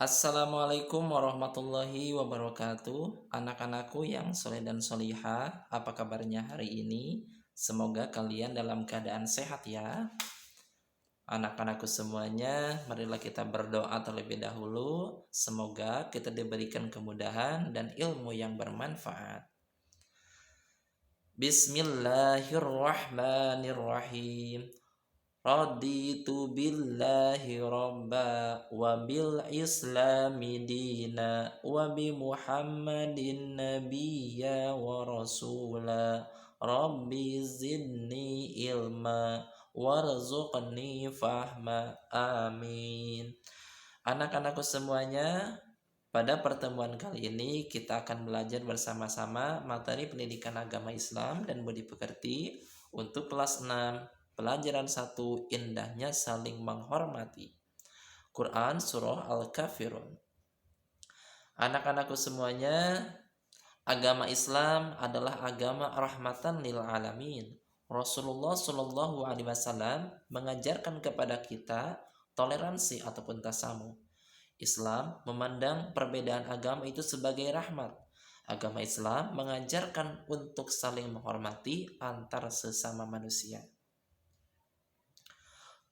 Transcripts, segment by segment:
Assalamualaikum warahmatullahi wabarakatuh. Anak-anakku yang soleh dan solihah, apa kabarnya hari ini? Semoga kalian dalam keadaan sehat ya. Anak-anakku semuanya, marilah kita berdoa terlebih dahulu. Semoga kita diberikan kemudahan dan ilmu yang bermanfaat. Bismillahirrahmanirrahim. Raditu billahi rabba wa bil islami dina wa bi muhammadin nabiyya wa rasula rabbi zidni ilma warzuqni fahma amin. Anak-anakku semuanya, pada pertemuan kali ini kita akan belajar bersama-sama materi pendidikan agama Islam dan budi pekerti untuk kelas 6. Pelajaran 1, indahnya saling menghormati. Quran Surah Al-Kafirun. Anak-anakku semuanya, agama Islam adalah agama rahmatan lil alamin. Rasulullah Shallallahu Alaihi Wasallam mengajarkan kepada kita toleransi ataupun tasamu. Islam memandang perbedaan agama itu sebagai rahmat. Agama Islam mengajarkan untuk saling menghormati antar sesama manusia.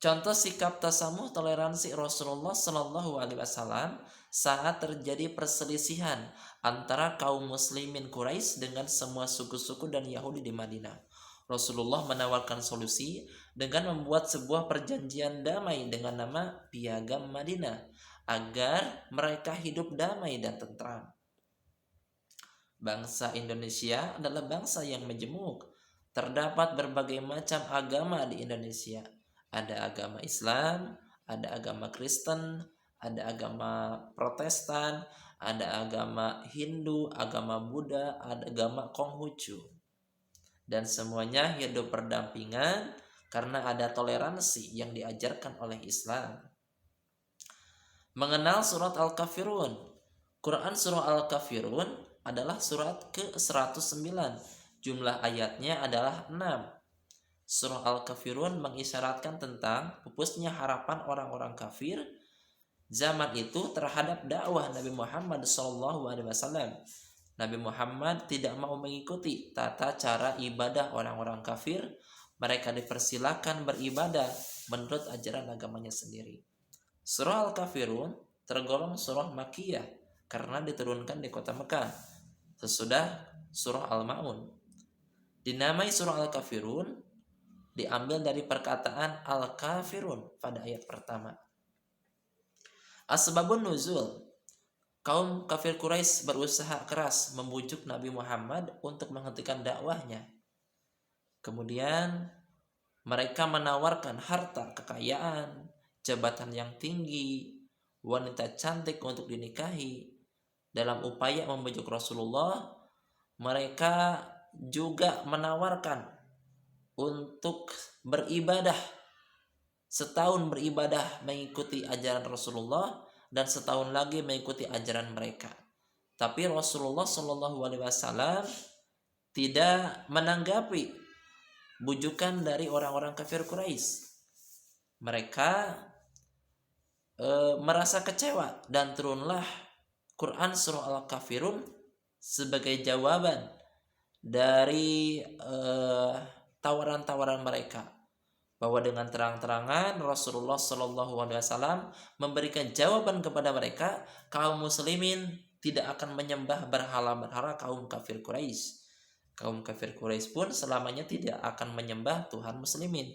Contoh sikap tasamuh toleransi Rasulullah Shallallahu Alaihi Wasallam saat terjadi perselisihan antara kaum muslimin Quraisy dengan semua suku-suku dan Yahudi di Madinah. Rasulullah menawarkan solusi dengan membuat sebuah perjanjian damai dengan nama Piagam Madinah agar mereka hidup damai dan tentram. Bangsa Indonesia adalah bangsa yang majemuk. Terdapat berbagai macam agama di Indonesia. Ada agama Islam, ada agama Kristen, ada agama Protestan, ada agama Hindu, agama Buddha, ada agama Konghucu. Dan semuanya hidup berdampingan karena ada toleransi yang diajarkan oleh Islam. Mengenal surat Al-Kafirun. Quran surah Al-Kafirun adalah surat ke-109. Jumlah ayatnya adalah 6. Surah Al-Kafirun mengisyaratkan tentang pupusnya harapan orang-orang kafir zaman itu terhadap dakwah Nabi Muhammad SAW. Nabi Muhammad tidak mau mengikuti tata cara ibadah orang-orang kafir. Mereka dipersilakan beribadah menurut ajaran agamanya sendiri. Surah Al-Kafirun tergolong surah Makkiyah karena diturunkan di kota Mekah sesudah surah Al-Ma'un. Dinamai surah Al-Kafirun diambil dari perkataan Al-Kafirun pada ayat pertama. Asbabun nuzul. Kaum kafir Quraisy berusaha keras membujuk Nabi Muhammad untuk menghentikan dakwahnya. Kemudian mereka menawarkan harta, kekayaan, jabatan yang tinggi, wanita cantik untuk dinikahi. Dalam upaya membujuk Rasulullah, mereka juga menawarkan untuk beribadah, setahun beribadah mengikuti ajaran Rasulullah dan setahun lagi mengikuti ajaran mereka. Tapi Rasulullah Shallallahu Alaihi Wasallam tidak menanggapi bujukan dari orang-orang kafir Quraisy. Mereka merasa kecewa dan turunlah Quran surah Al-Kafirun sebagai jawaban dari tawaran-tawaran mereka, bahwa dengan terang-terangan Rasulullah Shallallahu Alaihi Wasallam memberikan jawaban kepada mereka, kaum muslimin tidak akan menyembah berhala-berhala kaum kafir Quraisy. Kaum kafir Quraisy pun selamanya tidak akan menyembah Tuhan muslimin.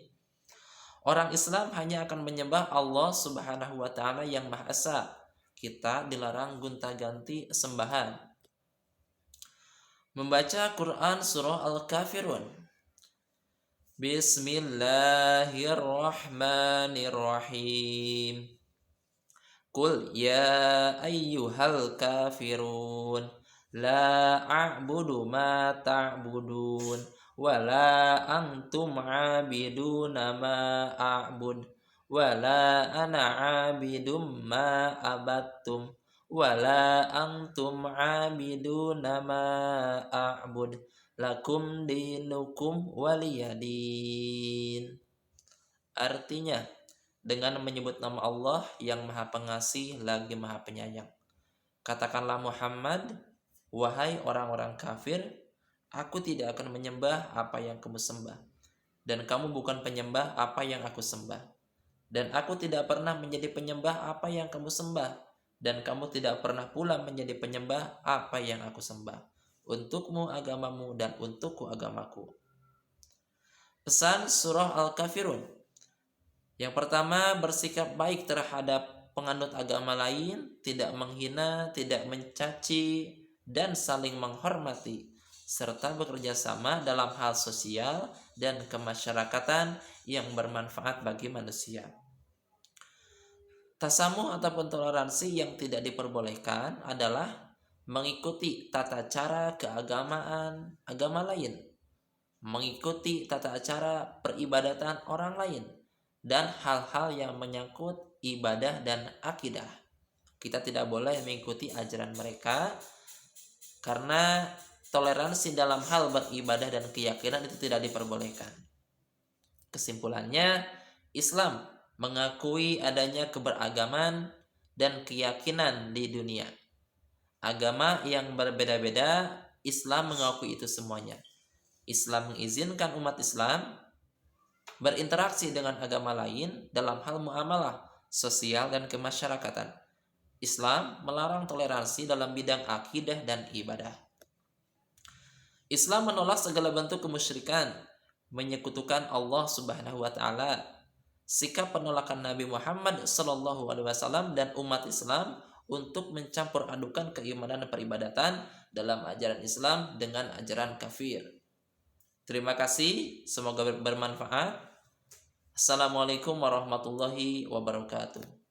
Orang Islam hanya akan menyembah Allah Subhanahu wa Ta'ala yang Maha Esa. Kita dilarang gonta-ganti sembahan. Membaca Quran surah Al-Kafirun. Bismillahirrahmanirrahim. Qul ya ayyuhal kafirun la a'budu ma ta'budun wa la antum 'abiduna ma a'bud wa la ana 'abidum ma abattum wa la antum 'abiduna ma a'bud lakum dinukum waliyadin. Artinya, dengan menyebut nama Allah yang Maha Pengasih lagi Maha Penyayang. Katakanlah Muhammad, wahai orang-orang kafir, aku tidak akan menyembah apa yang kamu sembah, dan kamu bukan penyembah apa yang aku sembah. Dan aku tidak pernah menjadi penyembah apa yang kamu sembah, dan kamu tidak pernah pula menjadi penyembah apa yang aku sembah. Untukmu agamamu dan untukku agamaku. Pesan surah Al-Kafirun. Yang pertama, bersikap baik terhadap penganut agama lain, tidak menghina, tidak mencaci, dan saling menghormati, serta bekerja sama dalam hal sosial dan kemasyarakatan yang bermanfaat bagi manusia. Tasamuh ataupun toleransi yang tidak diperbolehkan adalah mengikuti tata cara keagamaan agama lain, mengikuti tata cara peribadatan orang lain, dan hal-hal yang menyangkut ibadah dan akidah. Kita tidak boleh mengikuti ajaran mereka karena toleransi dalam hal beribadah dan keyakinan itu tidak diperbolehkan. Kesimpulannya, Islam mengakui adanya keberagaman dan keyakinan di dunia. Agama yang berbeda-beda, Islam mengakui itu semuanya. Islam mengizinkan umat Islam berinteraksi dengan agama lain dalam hal muamalah sosial dan kemasyarakatan. Islam melarang toleransi dalam bidang akidah dan ibadah. Islam menolak segala bentuk kemusyrikan, menyekutukan Allah Subhanahu wa taala. Sikap penolakan Nabi Muhammad SAW dan umat Islam untuk mencampur adukan keimanan dan peribadatan dalam ajaran Islam dengan ajaran kafir. Terima kasih, semoga bermanfaat. Assalamualaikum warahmatullahi wabarakatuh.